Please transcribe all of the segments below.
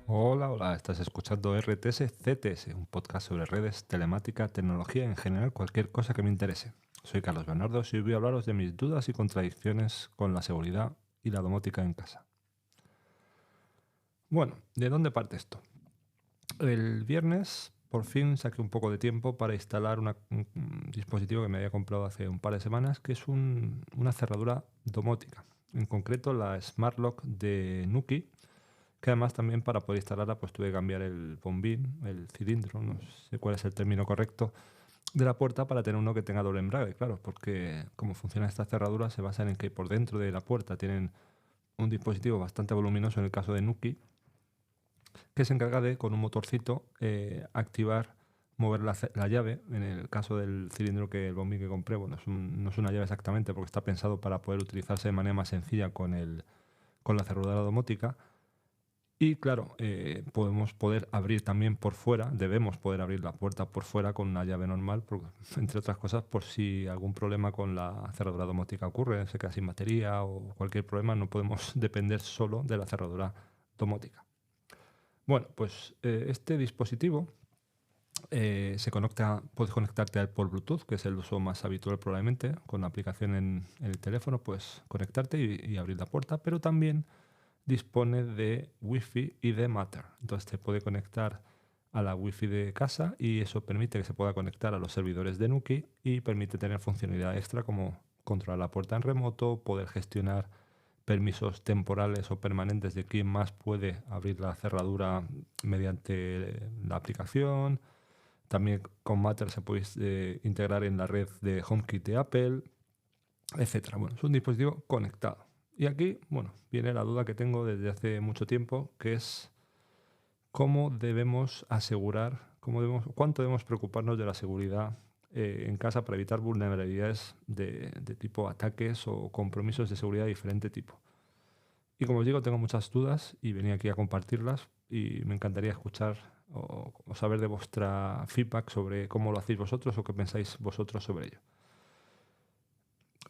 Hola, hola, estás escuchando RTS CTS, un podcast sobre redes, telemática, tecnología, en general cualquier cosa que me interese. Soy Carlos Bernardo y hoy voy a hablaros de mis dudas y contradicciones con la seguridad y la domótica en casa. Bueno, ¿de dónde parte esto? El viernes por fin saqué un poco de tiempo para instalar un dispositivo que me había comprado hace un par de semanas, que es una cerradura domótica, en concreto la Smart Lock de Nuki, que además también para poder instalarla pues tuve que cambiar el bombín, el cilindro, no sé cuál es el término correcto, de la puerta para tener uno que tenga doble embrague, claro, porque como funciona esta cerradura se basa en que por dentro de la puerta tienen un dispositivo bastante voluminoso en el caso de Nuki, que se encarga de, con un motorcito, activar, mover la llave. En el caso del cilindro que el bombín que compré, bueno, no es una llave exactamente porque está pensado para poder utilizarse de manera más sencilla con la cerradura domótica. Y claro, podemos poder abrir también por fuera, debemos poder abrir la puerta por fuera con una llave normal, entre otras cosas, por si algún problema con la cerradura domótica ocurre, se queda sin batería o cualquier problema, no podemos depender solo de la cerradura domótica. Bueno, pues este dispositivo puedes conectarte a él por Bluetooth, que es el uso más habitual probablemente, con la aplicación en el teléfono, pues conectarte y abrir la puerta, pero también dispone de Wi-Fi y de Matter. Entonces te puede conectar a la Wi-Fi de casa y eso permite que se pueda conectar a los servidores de Nuki y permite tener funcionalidad extra como controlar la puerta en remoto, poder gestionar permisos temporales o permanentes de quién más puede abrir la cerradura mediante la aplicación. También con Matter se puede integrar en la red de HomeKit de Apple, etcétera. Bueno, es un dispositivo conectado. Y aquí, bueno, viene la duda que tengo desde hace mucho tiempo, que es cómo debemos asegurar, cuánto debemos preocuparnos de la seguridad en casa para evitar vulnerabilidades de tipo ataques o compromisos de seguridad de diferente tipo. Y como os digo, tengo muchas dudas y venía aquí a compartirlas y me encantaría escuchar o saber de vuestra feedback sobre cómo lo hacéis vosotros o qué pensáis vosotros sobre ello.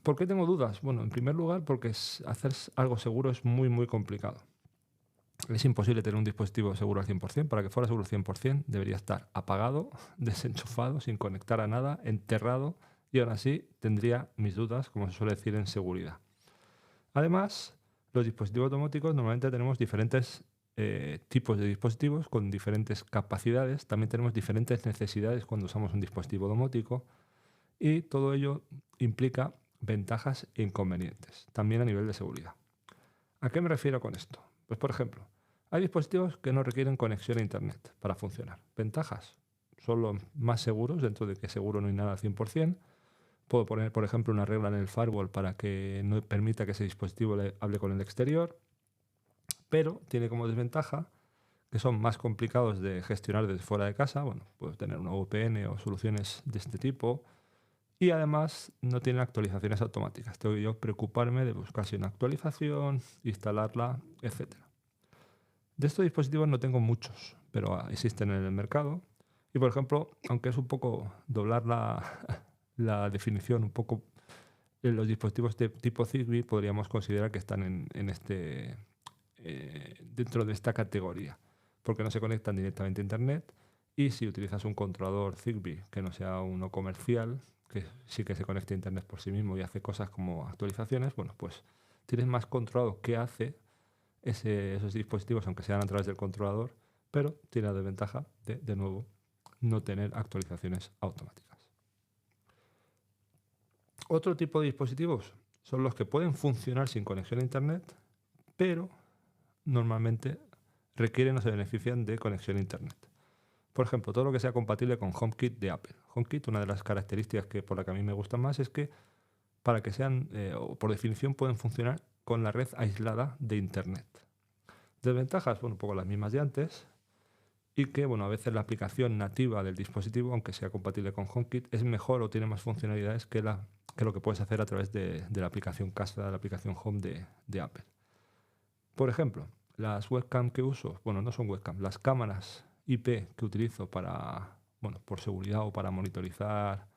¿Por qué tengo dudas? Bueno, en primer lugar, porque hacer algo seguro es muy, muy complicado. Es imposible tener un dispositivo seguro al 100%. Para que fuera seguro al 100%, debería estar apagado, desenchufado, sin conectar a nada, enterrado, y aún así tendría mis dudas, como se suele decir, en seguridad. Además, los dispositivos domóticos normalmente tenemos diferentes tipos de dispositivos con diferentes capacidades. También tenemos diferentes necesidades cuando usamos un dispositivo domótico y todo ello implica ventajas e inconvenientes, también a nivel de seguridad. ¿A qué me refiero con esto? Pues por ejemplo, hay dispositivos que no requieren conexión a Internet para funcionar. Ventajas, son los más seguros, dentro de que seguro no hay nada al 100%. Puedo poner, por ejemplo, una regla en el firewall para que no permita que ese dispositivo hable con el exterior, pero tiene como desventaja que son más complicados de gestionar desde fuera de casa. Bueno, puedo tener una VPN o soluciones de este tipo. Y además no tienen actualizaciones automáticas. Tengo que yo preocuparme de buscar si una actualización, instalarla, etcétera. De estos dispositivos no tengo muchos, pero existen en el mercado. Y por ejemplo, aunque es un poco doblar la definición, un poco los dispositivos de tipo Zigbee podríamos considerar que están dentro de esta categoría, porque no se conectan directamente a Internet y si utilizas un controlador Zigbee que no sea uno comercial, que sí que se conecte a Internet por sí mismo y hace cosas como actualizaciones, bueno, pues tienes más controlado qué hace esos dispositivos, aunque sean a través del controlador, pero tiene la desventaja de nuevo, no tener actualizaciones automáticas. Otro tipo de dispositivos son los que pueden funcionar sin conexión a Internet, pero normalmente requieren o se benefician de conexión a Internet. Por ejemplo, todo lo que sea compatible con HomeKit de Apple. HomeKit, una de las características por la que a mí me gustan más es que para que sean, o por definición, pueden funcionar con la red aislada de Internet. Desventajas, bueno, un poco las mismas de antes, y que, bueno, a veces la aplicación nativa del dispositivo, aunque sea compatible con HomeKit, es mejor o tiene más funcionalidades que lo que puedes hacer a través de la aplicación casa, de la aplicación Home de Apple. Por ejemplo, las webcam que uso, bueno, no son webcam, las cámaras IP que utilizo para, bueno, por seguridad o para monitorizar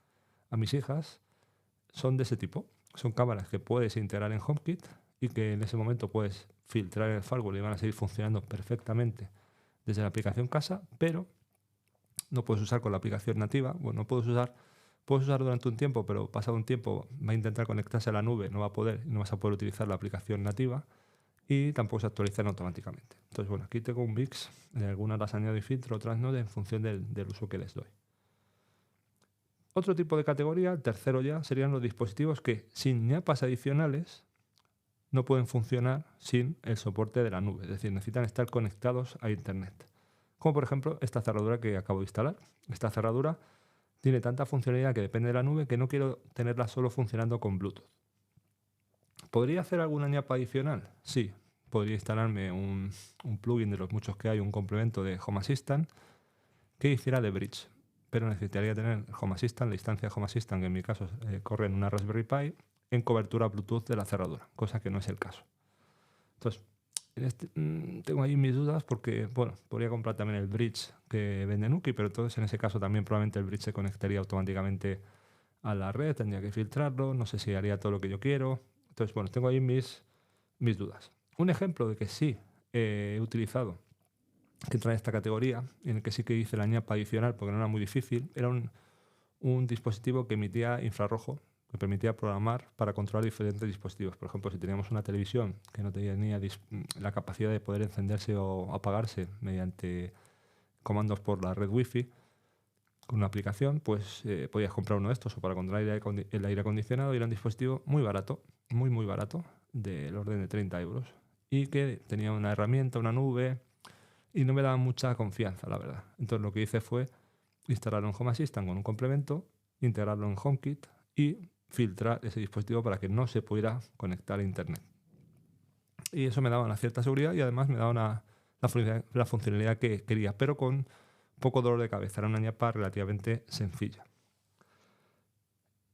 a mis hijas son de ese tipo. Son cámaras que puedes integrar en HomeKit y que en ese momento puedes filtrar en el firewall y van a seguir funcionando perfectamente desde la aplicación casa, pero no puedes usar con la aplicación nativa. Bueno, puedes usar durante un tiempo, pero pasado un tiempo va a intentar conectarse a la nube, no va a poder, y no vas a poder utilizar la aplicación nativa y tampoco se actualizan automáticamente. Entonces, bueno, aquí tengo un mix, en algunas las añado y filtro, otras no, en función del uso que les doy. Otro tipo de categoría, el tercero ya, serían los dispositivos que sin ñapas adicionales no pueden funcionar sin el soporte de la nube, es decir, necesitan estar conectados a Internet. Como por ejemplo esta cerradura que acabo de instalar. Esta cerradura tiene tanta funcionalidad que depende de la nube que no quiero tenerla solo funcionando con Bluetooth. ¿Podría hacer alguna ñapa adicional? Sí, podría instalarme un plugin de los muchos que hay, un complemento de Home Assistant que hiciera de bridge, pero necesitaría tener Home Assistant, la instancia de Home Assistant, que en mi caso corre en una Raspberry Pi, en cobertura Bluetooth de la cerradura, cosa que no es el caso. Entonces, tengo ahí mis dudas porque, bueno, podría comprar también el bridge que vende Nuki, pero entonces en ese caso también probablemente el bridge se conectaría automáticamente a la red, tendría que filtrarlo, no sé si haría todo lo que yo quiero. Entonces, bueno, tengo ahí mis dudas. Un ejemplo de que sí he utilizado, que entra en esta categoría, en el que sí que hice la ñapa adicional porque no era muy difícil, era un dispositivo que emitía infrarrojo, que permitía programar para controlar diferentes dispositivos. Por ejemplo, si teníamos una televisión que no tenía la capacidad de poder encenderse o apagarse mediante comandos por la red Wi-Fi, con una aplicación, pues podías comprar uno de estos o para controlar el aire acondicionado, y era un dispositivo muy barato, muy barato, del orden de 30 euros, y que tenía una herramienta, una nube, y no me daba mucha confianza, la verdad. Entonces lo que hice fue instalarlo en Home Assistant con un complemento, integrarlo en HomeKit y filtrar ese dispositivo para que no se pudiera conectar a Internet. Y eso me daba una cierta seguridad y además me daba la funcionalidad que quería, pero con poco dolor de cabeza. Era una ñapa relativamente sencilla.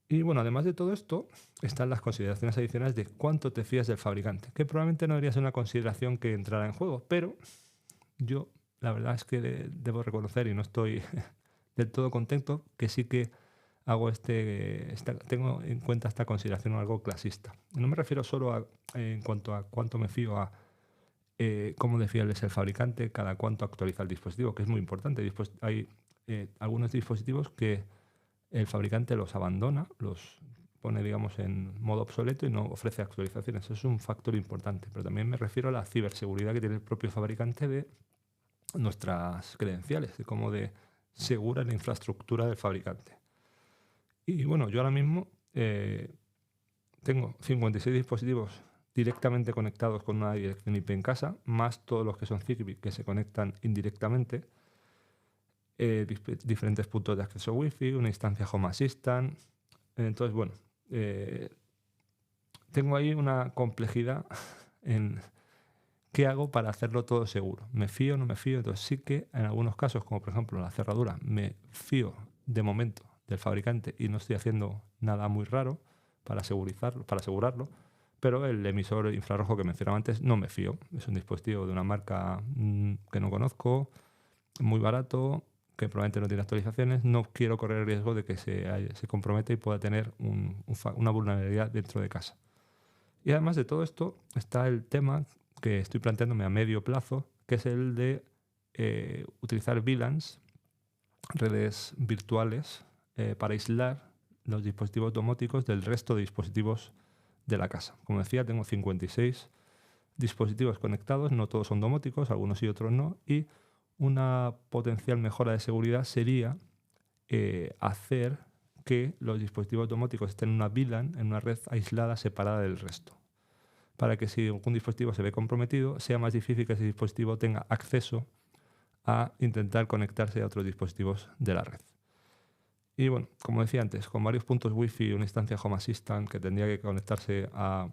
Y bueno, además de todo esto, están las consideraciones adicionales de cuánto te fías del fabricante, que probablemente no debería ser una consideración que entrara en juego, pero yo la verdad es que debo reconocer, y no estoy del todo contento, que sí que hago tengo en cuenta esta consideración algo clasista. No me refiero solo en cuanto a cuánto me fío a cómo de fiable es el fabricante, cada cuánto actualiza el dispositivo, que es muy importante. Hay algunos dispositivos que el fabricante los abandona, los pone, digamos, en modo obsoleto y no ofrece actualizaciones. Eso es un factor importante. Pero también me refiero a la ciberseguridad que tiene el propio fabricante de nuestras credenciales, de cómo de segura la infraestructura del fabricante. Y bueno, yo ahora mismo tengo 56 dispositivos directamente conectados con una dirección IP en casa, más todos los que son Zigbee que se conectan indirectamente, diferentes puntos de acceso Wi-Fi, una instancia Home Assistant. Entonces, bueno, tengo ahí una complejidad en qué hago para hacerlo todo seguro. ¿Me fío o no me fío? Entonces sí que en algunos casos, como por ejemplo la cerradura, me fío de momento del fabricante y no estoy haciendo nada muy raro para asegurarlo, pero el emisor infrarrojo que mencionaba antes no me fío. Es un dispositivo de una marca que no conozco, muy barato, que probablemente no tiene actualizaciones. No quiero correr el riesgo de que se comprometa y pueda tener una vulnerabilidad dentro de casa. Y además de todo esto está el tema que estoy planteándome a medio plazo, que es el de utilizar VLANs, redes virtuales, para aislar los dispositivos domóticos del resto de dispositivos de la casa. Como decía, tengo 56 dispositivos conectados, no todos son domóticos, algunos sí, otros no, y una potencial mejora de seguridad sería hacer que los dispositivos domóticos estén en una VLAN, en una red aislada, separada del resto, para que si algún dispositivo se ve comprometido, sea más difícil que ese dispositivo tenga acceso a intentar conectarse a otros dispositivos de la red. Y bueno, como decía antes, con varios puntos Wi-Fi, una instancia Home Assistant que tendría que conectarse a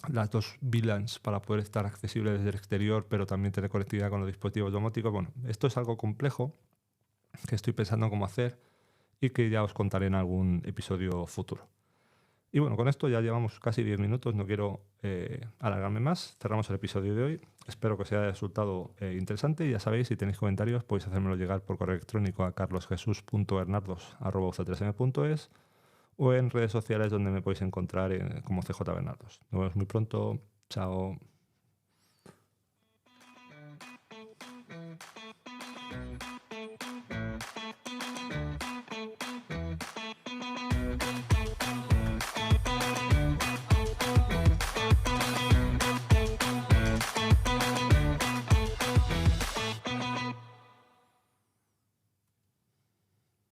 las dos VLANs para poder estar accesible desde el exterior, pero también tener conectividad con los dispositivos domóticos. Bueno, esto es algo complejo que estoy pensando cómo hacer y que ya os contaré en algún episodio futuro. Y bueno, con esto ya llevamos casi 10 minutos, no quiero alargarme más. Cerramos el episodio de hoy. Espero que os haya resultado interesante. Ya sabéis, si tenéis comentarios podéis hacérmelo llegar por correo electrónico a carlosjesus.hernardos@uc3m.es o en redes sociales donde me podéis encontrar como CJ Bernardos. Nos vemos muy pronto. Chao.